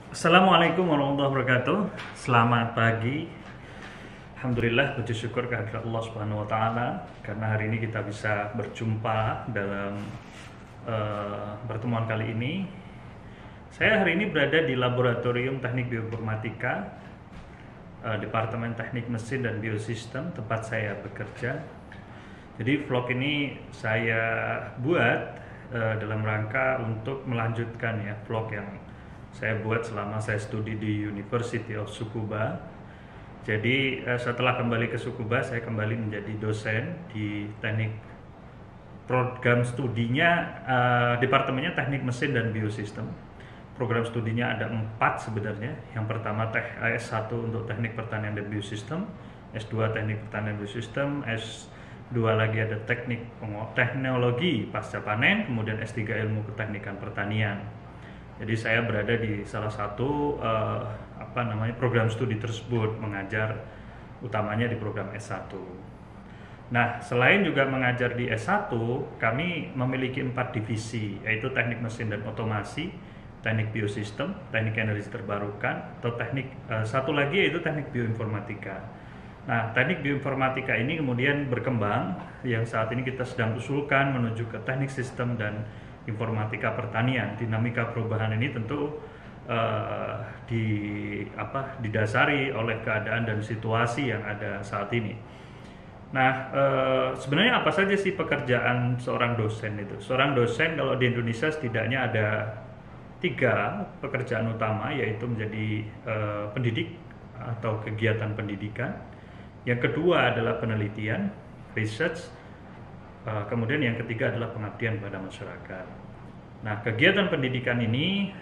Assalamualaikum warahmatullahi wabarakatuh. Selamat pagi. Alhamdulillah, puji syukur kehadirat Allah Subhanahu wa taala karena hari ini kita bisa berjumpa dalam pertemuan kali ini. Saya hari ini berada di Laboratorium Teknik Bioinformatika, Departemen Teknik Mesin dan Biosistem, tempat saya bekerja. Jadi vlog ini saya buat dalam rangka untuk melanjutkan ya vlog yang saya buat selama saya studi di University of Tsukuba. Jadi setelah kembali ke Tsukuba, saya kembali menjadi dosen di teknik program studinya, departemennya teknik mesin dan biosistem. Program studinya ada 4 sebenarnya. Yang pertama S1 untuk teknik pertanian dan biosistem, S2 teknik pertanian dan biosistem, S2 lagi ada teknologi pasca panen, kemudian S3 ilmu keteknikan pertanian. Jadi saya berada di salah satu program studi tersebut, mengajar utamanya di program S1. Nah, selain juga mengajar di S1, kami memiliki 4 divisi, yaitu teknik mesin dan otomasi, teknik biosistem, teknik energi terbarukan, atau satu lagi yaitu teknik bioinformatika. Nah, teknik bioinformatika ini kemudian berkembang, yang saat ini kita sedang usulkan menuju ke teknik sistem dan informatika pertanian. Dinamika perubahan ini tentu didasari oleh keadaan dan situasi yang ada saat ini. Nah, sebenarnya apa saja sih pekerjaan seorang dosen itu? Seorang dosen kalau di Indonesia setidaknya ada 3 pekerjaan utama, yaitu menjadi pendidik atau kegiatan pendidikan. Yang kedua adalah penelitian, research. Kemudian yang ketiga adalah pengabdian pada masyarakat. Nah, kegiatan pendidikan ini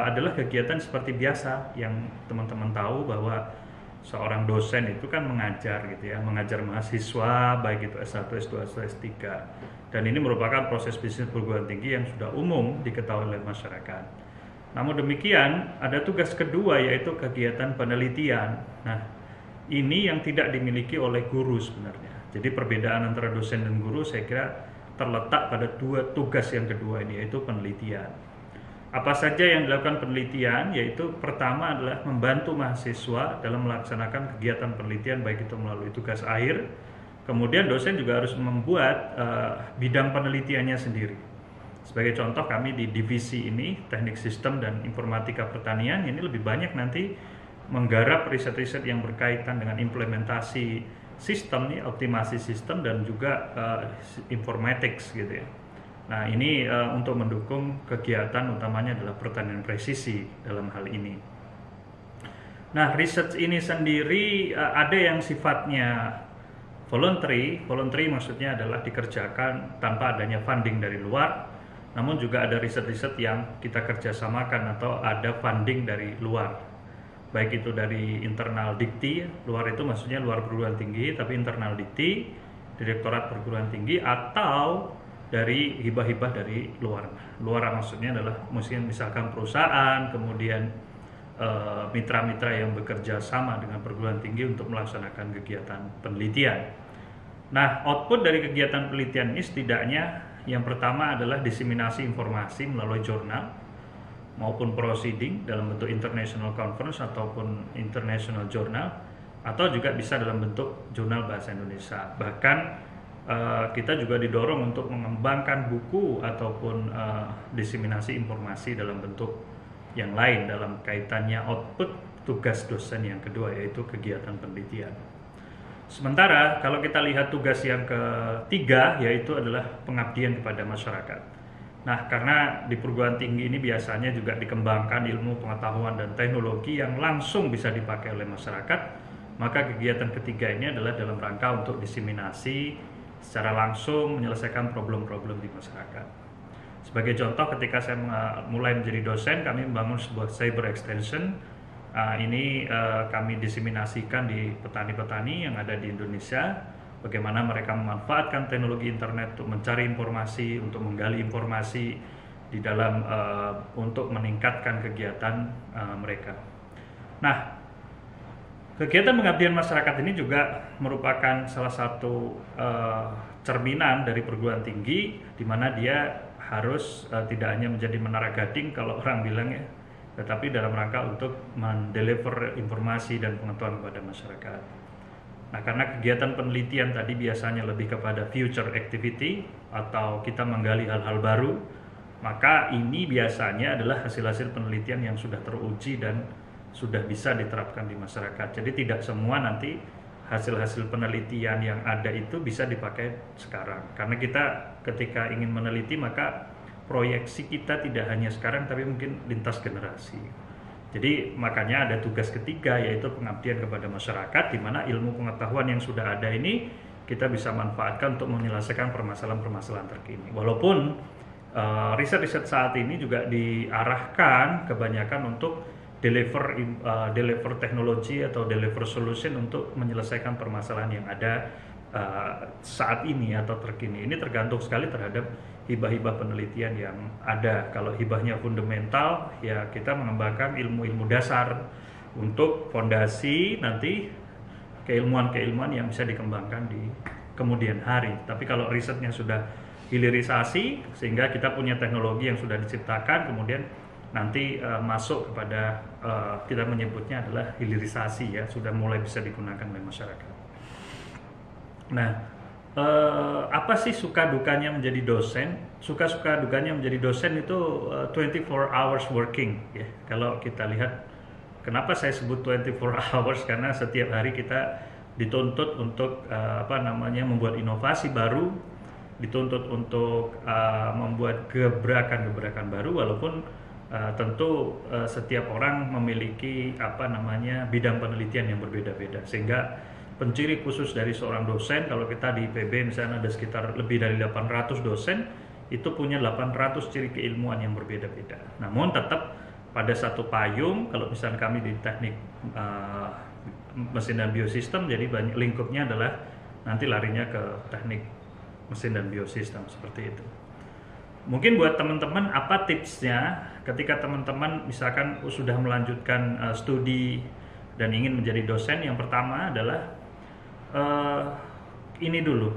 adalah kegiatan seperti biasa yang teman-teman tahu bahwa seorang dosen itu kan mengajar gitu ya, mengajar mahasiswa baik itu S1, S2, atau S3. Dan ini merupakan proses bisnis perguruan tinggi yang sudah umum diketahui oleh masyarakat. Namun demikian, ada tugas kedua yaitu kegiatan penelitian. Nah, ini yang tidak dimiliki oleh guru sebenarnya. Jadi perbedaan antara dosen dan guru saya kira terletak pada 2 tugas yang kedua ini, yaitu penelitian. Apa saja yang dilakukan penelitian? Yaitu pertama adalah membantu mahasiswa dalam melaksanakan kegiatan penelitian, baik itu melalui tugas akhir. Kemudian dosen juga harus membuat bidang penelitiannya sendiri. Sebagai contoh, kami di divisi ini, teknik sistem dan informatika pertanian, ini lebih banyak nanti menggarap riset-riset yang berkaitan dengan implementasi sistem nih, optimasi sistem dan juga informatics gitu ya. Nah, ini untuk mendukung kegiatan utamanya adalah pertanian presisi dalam hal ini. Nah, research ini sendiri ada yang sifatnya voluntary maksudnya adalah dikerjakan tanpa adanya funding dari luar, namun juga ada riset-riset yang kita kerjasamakan atau ada funding dari luar. Baik itu dari internal Dikti, luar itu maksudnya luar perguruan tinggi, tapi internal Dikti, Direktorat Perguruan Tinggi, atau dari hibah-hibah dari luar. Luar maksudnya adalah misalkan perusahaan, kemudian mitra-mitra yang bekerja sama dengan perguruan tinggi untuk melaksanakan kegiatan penelitian. Nah, output dari kegiatan penelitian ini setidaknya yang pertama adalah diseminasi informasi melalui jurnal maupun proceeding dalam bentuk international conference ataupun international journal, atau juga bisa dalam bentuk jurnal bahasa Indonesia. Bahkan kita juga didorong untuk mengembangkan buku ataupun diseminasi informasi dalam bentuk yang lain dalam kaitannya output tugas dosen yang kedua, yaitu kegiatan penelitian. Sementara kalau kita lihat tugas yang ketiga, yaitu adalah pengabdian kepada masyarakat. Nah, karena di perguruan tinggi ini biasanya juga dikembangkan ilmu pengetahuan dan teknologi yang langsung bisa dipakai oleh masyarakat, maka kegiatan ketiga ini adalah dalam rangka untuk diseminasi secara langsung menyelesaikan problem-problem di masyarakat. Sebagai contoh, ketika saya mulai menjadi dosen, kami membangun sebuah cyber extension. Ini kami diseminasikan di petani-petani yang ada di Indonesia, bagaimana mereka memanfaatkan teknologi internet untuk mencari informasi, untuk menggali informasi di dalam untuk meningkatkan kegiatan mereka. Nah, kegiatan pengabdian masyarakat ini juga merupakan salah satu cerminan dari perguruan tinggi, di mana dia harus tidak hanya menjadi menara gading kalau orang bilang ya, tetapi dalam rangka untuk mendeliver informasi dan pengetahuan kepada masyarakat. Nah, karena kegiatan penelitian tadi biasanya lebih kepada future activity atau kita menggali hal-hal baru, maka ini biasanya adalah hasil-hasil penelitian yang sudah teruji dan sudah bisa diterapkan di masyarakat. Jadi tidak semua nanti hasil-hasil penelitian yang ada itu bisa dipakai sekarang. Karena kita ketika ingin meneliti, maka proyeksi kita tidak hanya sekarang tapi mungkin lintas generasi. Jadi makanya ada tugas ketiga, yaitu pengabdian kepada masyarakat, di mana ilmu pengetahuan yang sudah ada ini kita bisa manfaatkan untuk menyelesaikan permasalahan-permasalahan terkini. Walaupun riset-riset saat ini juga diarahkan kebanyakan untuk deliver teknologi atau deliver solution untuk menyelesaikan permasalahan yang ada saat ini atau terkini. Ini tergantung sekali terhadap hibah-hibah penelitian yang ada. Kalau hibahnya fundamental, ya kita mengembangkan ilmu-ilmu dasar untuk fondasi nanti keilmuan-keilmuan yang bisa dikembangkan di kemudian hari. Tapi kalau risetnya sudah hilirisasi, sehingga kita punya teknologi yang sudah diciptakan, kemudian nanti masuk kepada kita menyebutnya adalah hilirisasi, ya, sudah mulai bisa digunakan oleh masyarakat. Nah, apa sih suka dukanya menjadi dosen? Suka dukanya menjadi dosen itu 24 hours working, ya. Kalau kita lihat, kenapa saya sebut 24 hours, karena setiap hari kita dituntut untuk membuat inovasi baru, dituntut untuk membuat gebrakan-gebrakan baru, walaupun tentu setiap orang memiliki bidang penelitian yang berbeda-beda, sehingga penciri khusus dari seorang dosen, kalau kita di IPB misalnya ada sekitar lebih dari 800 dosen, itu punya 800 ciri keilmuan yang berbeda-beda. Namun tetap pada satu payung, kalau misalnya kami di teknik mesin dan biosistem, jadi banyak lingkupnya adalah nanti larinya ke teknik mesin dan biosistem, seperti itu. Mungkin buat teman-teman, apa tipsnya ketika teman-teman misalkan sudah melanjutkan studi dan ingin menjadi dosen? Yang pertama adalah ini dulu,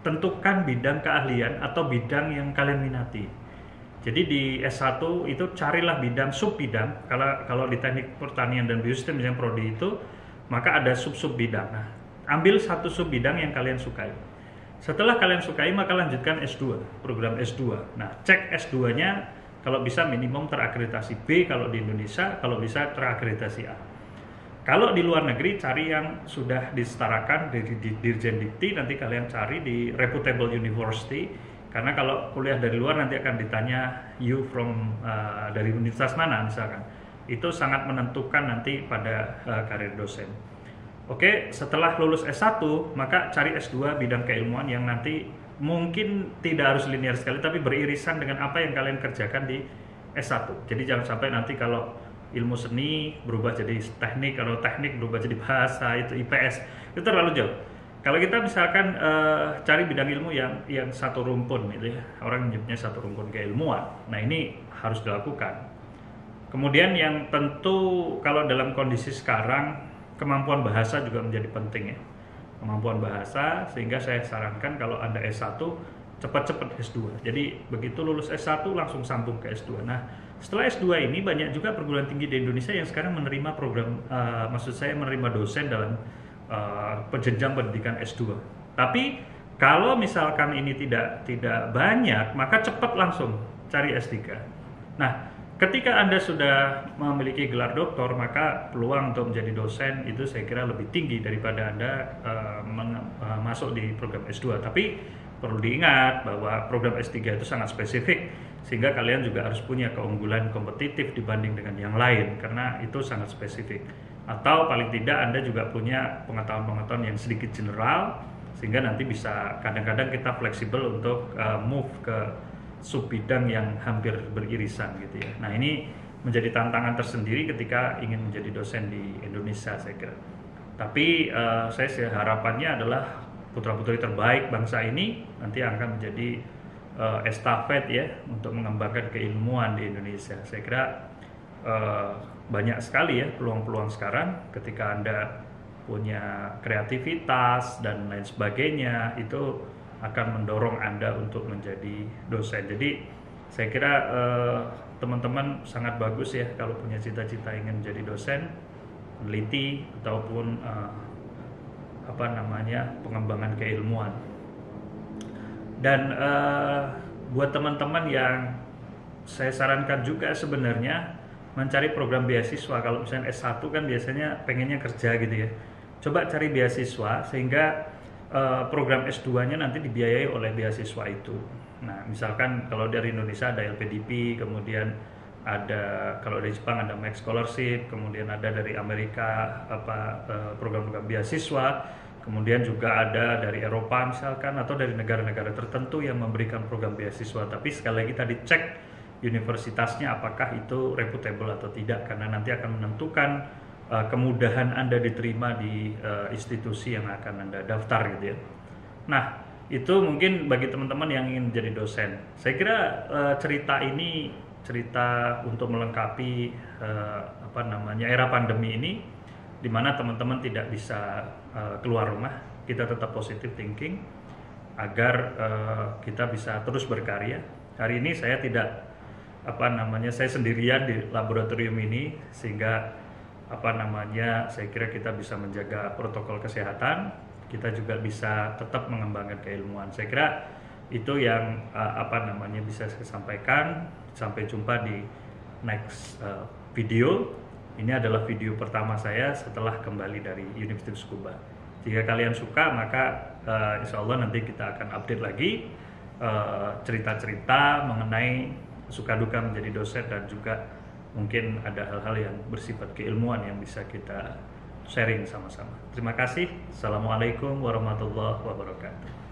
tentukan bidang keahlian atau bidang yang kalian minati. Jadi di S1 itu carilah bidang, sub bidang. Kalau di teknik pertanian dan biosistem misalnya prodi itu, maka ada sub bidang. Nah, ambil satu sub bidang yang kalian sukai. Setelah kalian sukai, maka lanjutkan S2, program S2. Nah, cek S2-nya kalau bisa minimum terakreditasi B kalau di Indonesia, kalau bisa terakreditasi A. Kalau di luar negeri, cari yang sudah disetarakan di Dirjen Dikti, nanti kalian cari di reputable university, karena kalau kuliah dari luar nanti akan ditanya you from dari universitas mana misalkan. Itu sangat menentukan nanti pada karir dosen. Oke, setelah lulus S1, maka cari S2 bidang keilmuan yang nanti mungkin tidak harus linear sekali, tapi beririsan dengan apa yang kalian kerjakan di S1. Jadi jangan sampai nanti kalau ilmu seni berubah jadi teknik, kalau teknik berubah jadi bahasa, itu IPS, itu terlalu jauh. Kalau kita misalkan cari bidang ilmu yang satu rumpun, gitu ya, orang menyebutnya satu rumpun keilmuan. Nah, ini harus dilakukan. Kemudian yang tentu kalau dalam kondisi sekarang, kemampuan bahasa juga menjadi penting, ya. Kemampuan bahasa, sehingga saya sarankan kalau Anda S1, cepat-cepat S2. Jadi begitu lulus S1 langsung sambung ke S2. Nah, setelah S2 ini banyak juga perguruan tinggi di Indonesia yang sekarang menerima program, maksud saya menerima dosen dalam jenjang pendidikan S2. Tapi kalau misalkan ini tidak banyak, maka cepat langsung cari S3. Nah, ketika Anda sudah memiliki gelar doktor, maka peluang untuk menjadi dosen itu saya kira lebih tinggi daripada Anda masuk di program S2. Tapi perlu diingat bahwa program S3 itu sangat spesifik, sehingga kalian juga harus punya keunggulan kompetitif dibanding dengan yang lain, karena itu sangat spesifik. Atau paling tidak Anda juga punya pengetahuan-pengetahuan yang sedikit general, sehingga nanti bisa kadang-kadang kita fleksibel untuk move ke sub bidang yang hampir beririsan, gitu ya. Nah, ini menjadi tantangan tersendiri ketika ingin menjadi dosen di Indonesia, saya kira. Tapi saya harapannya adalah putra-putri terbaik bangsa ini nanti akan menjadi estafet, ya, untuk mengembangkan keilmuan di Indonesia. Saya kira banyak sekali, ya, peluang-peluang sekarang ketika Anda punya kreativitas dan lain sebagainya, itu akan mendorong Anda untuk menjadi dosen. Jadi saya kira teman-teman sangat bagus ya kalau punya cita-cita ingin menjadi dosen, peneliti ataupun pengembangan keilmuan. Dan buat teman-teman yang saya sarankan juga sebenarnya mencari program beasiswa. Kalau misalnya S1 kan biasanya pengennya kerja gitu ya. Coba cari beasiswa sehingga program S2-nya nanti dibiayai oleh beasiswa itu. Nah, misalkan kalau dari Indonesia ada LPDP, kemudian ada kalau dari Jepang ada Max Scholarship, kemudian ada dari Amerika program-program beasiswa, kemudian juga ada dari Eropa misalkan atau dari negara-negara tertentu yang memberikan program beasiswa. Tapi sekali lagi tadi cek universitasnya apakah itu reputable atau tidak, karena nanti akan menentukan kemudahan Anda diterima di institusi yang akan Anda daftar gitu ya. Nah, itu mungkin bagi teman-teman yang ingin jadi dosen. Saya kira cerita ini cerita untuk melengkapi era pandemi ini, di mana teman-teman tidak bisa keluar rumah. Kita tetap positive thinking agar kita bisa terus berkarya. Hari ini saya tidak saya sendirian di laboratorium ini, sehingga saya kira kita bisa menjaga protokol kesehatan. Kita juga bisa tetap mengembangkan keilmuan. Saya kira itu yang bisa saya sampaikan. Sampai jumpa di next video. Ini adalah video pertama saya setelah kembali dari University of Tsukuba. Jika kalian suka, maka insya Allah nanti kita akan update lagi cerita-cerita mengenai suka duka menjadi dosen, dan juga mungkin ada hal-hal yang bersifat keilmuan yang bisa kita sharing sama-sama. Terima kasih. Assalamualaikum warahmatullahi wabarakatuh.